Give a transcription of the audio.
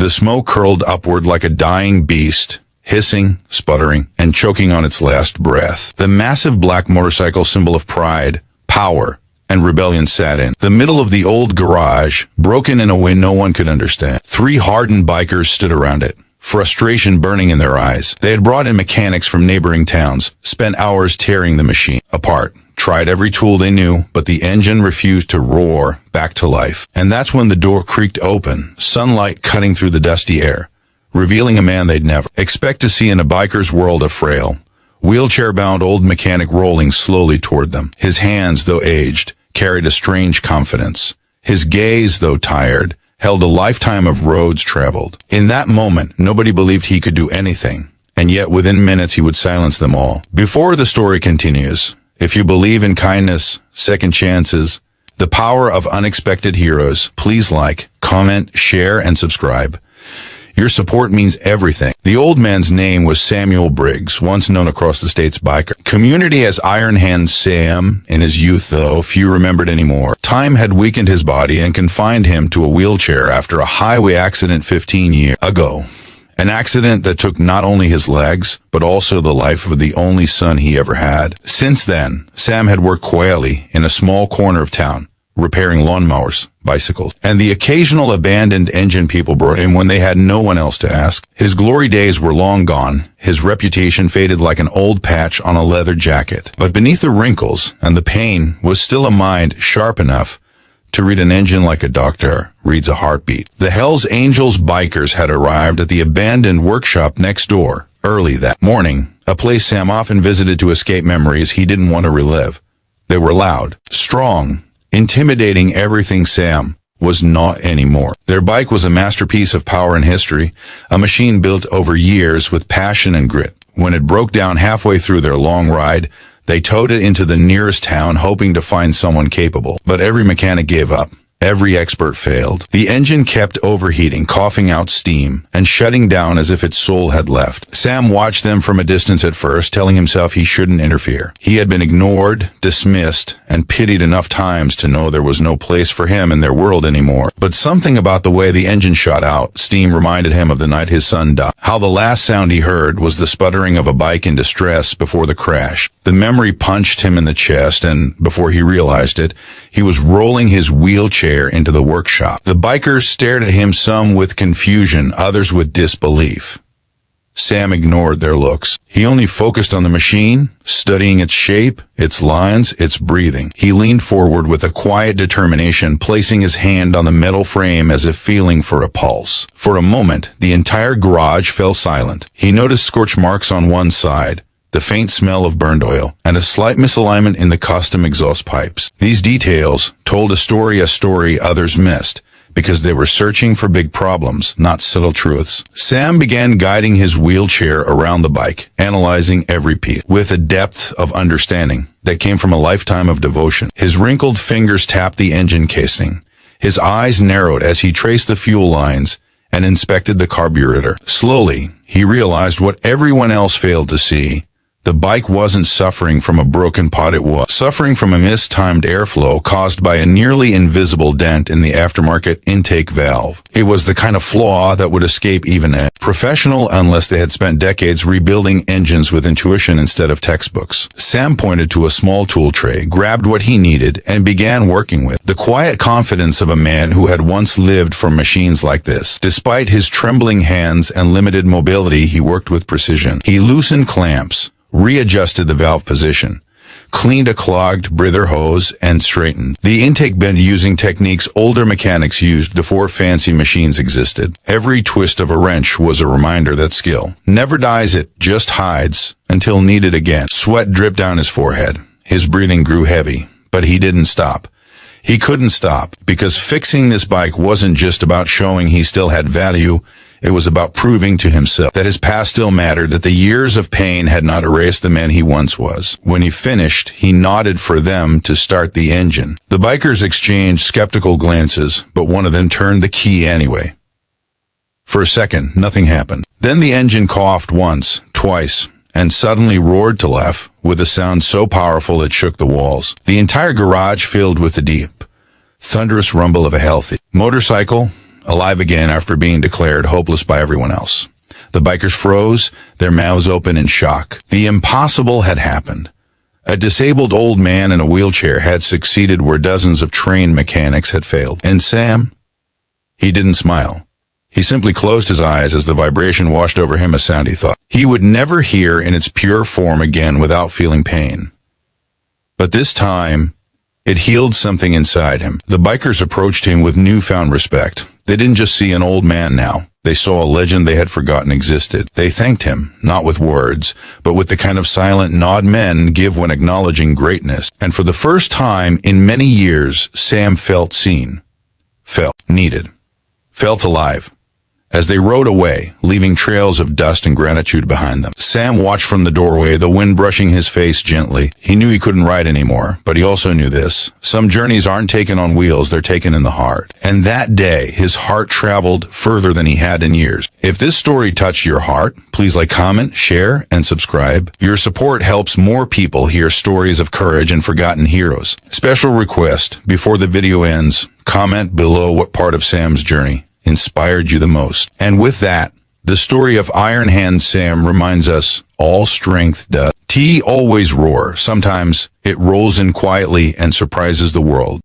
The smoke curled upward like a dying beast, hissing, sputtering, and choking on its last breath. The massive black motorcycle, symbol of pride, power, and rebellion, sat in the middle of the old garage, broken in a way no one could understand. 3 hardened bikers stood around it, frustration burning in their eyes. They had brought in mechanics from neighboring towns, spent hours tearing the machine apart, tried every tool they knew, but the engine refused to roar back to life. And that's when the door creaked open, sunlight cutting through the dusty air, revealing a man they'd never expect to see in a biker's world. A frail, wheelchair-bound old mechanic rolling slowly toward them. His hands, though aged, carried a strange confidence. His gaze, though tired, held a lifetime of roads traveled. In that moment, nobody believed he could do anything, and yet within minutes he would silence them all. Before the story continues, if you believe in kindness, second chances, the power of unexpected heroes, please like, comment, share, and subscribe. Your support means everything. The old man's name was Samuel Briggs, once known across the state's biker community as Iron Hand Sam. In his youth, though, few remembered anymore. Time had weakened his body and confined him to a wheelchair after a highway accident 15 years ago. An accident that took not only his legs, but also the life of the only son he ever had. Since then, Sam had worked quietly in a small corner of town, repairing lawnmowers, bicycles, and the occasional abandoned engine people brought in when they had no one else to ask. His glory days were long gone. His reputation faded like an old patch on a leather jacket. But beneath the wrinkles and the pain was still a mind sharp enough to read an engine like a doctor reads a heartbeat. The Hells Angels bikers had arrived at the abandoned workshop next door early that morning, a place Sam often visited to escape memories he didn't want to relive. They were loud, strong, intimidating. Everything Sam was not anymore. Their bike was a masterpiece of power and history, a machine built over years with passion and grit. When it broke down halfway through their long ride, they towed it into the nearest town, hoping to find someone capable. But every mechanic gave up. Every expert failed. The engine kept overheating, coughing out steam, and shutting down as if its soul had left. Sam watched them from a distance at first, telling himself he shouldn't interfere. He had been ignored, dismissed, and pitied enough times to know there was no place for him in their world anymore. But something about the way the engine shot out steam reminded him of the night his son died. How the last sound he heard was the sputtering of a bike in distress before the crash. The memory punched him in the chest, and before he realized it, he was rolling his wheelchair into the workshop. The bikers stared at him, some with confusion, others with disbelief. Sam ignored their looks. He only focused on the machine, studying its shape, its lines, its breathing. He leaned forward with a quiet determination, placing his hand on the metal frame as if feeling for a pulse. For a moment, the entire garage fell silent. He noticed scorch marks on one side, the faint smell of burned oil, and a slight misalignment in the custom exhaust pipes. These details told a story others missed, because they were searching for big problems, not subtle truths. Sam began guiding his wheelchair around the bike, analyzing every piece with a depth of understanding that came from a lifetime of devotion. His wrinkled fingers tapped the engine casing. His eyes narrowed as he traced the fuel lines and inspected the carburetor. Slowly, he realized what everyone else failed to see. The bike wasn't suffering from a broken pot, it was suffering from a mistimed airflow caused by a nearly invisible dent in the aftermarket intake valve. It was the kind of flaw that would escape even a professional unless they had spent decades rebuilding engines with intuition instead of textbooks. Sam pointed to a small tool tray, grabbed what he needed, and began working with the quiet confidence of a man who had once lived from machines like this. Despite his trembling hands and limited mobility, he worked with precision. He loosened clamps, readjusted the valve position, cleaned a clogged breather hose, and straightened the intake bend using techniques older mechanics used before fancy machines existed. Every twist of a wrench was a reminder that skill never dies, it just hides until needed again. Sweat dripped down his forehead. His breathing grew heavy, but he didn't stop. He couldn't stop, because fixing this bike wasn't just about showing he still had value. It was about proving to himself that his past still mattered, that the years of pain had not erased the man he once was. When he finished, he nodded for them to start the engine. The bikers exchanged skeptical glances, but one of them turned the key anyway. For a second, nothing happened. Then the engine coughed once, twice, and suddenly roared to life with a sound so powerful it shook the walls. The entire garage filled with the deep, thunderous rumble of a healthy motorcycle, alive again after being declared hopeless by everyone else. The bikers froze, their mouths open in shock. The impossible had happened. A disabled old man in a wheelchair had succeeded where dozens of trained mechanics had failed. And Sam? He didn't smile. He simply closed his eyes as the vibration washed over him, a sound he thought he would never hear in its pure form again without feeling pain. But this time, it healed something inside him. The bikers approached him with newfound respect. They didn't just see an old man now. They saw a legend they had forgotten existed. They thanked him, not with words, but with the kind of silent nod men give when acknowledging greatness. And for the first time in many years, Sam felt seen, felt needed, felt alive. As they rode away, leaving trails of dust and gratitude behind them, Sam watched from the doorway, the wind brushing his face gently. He knew he couldn't ride anymore, but he also knew this. Some journeys aren't taken on wheels, they're taken in the heart. And that day, his heart traveled further than he had in years. If this story touched your heart, please like, comment, share, and subscribe. Your support helps more people hear stories of courage and forgotten heroes. Special request, before the video ends, comment below what part of Sam's journey inspired you the most. And with that, the story of Iron Hand Sam reminds us all strength does always roar. Sometimes it rolls in quietly and surprises the world.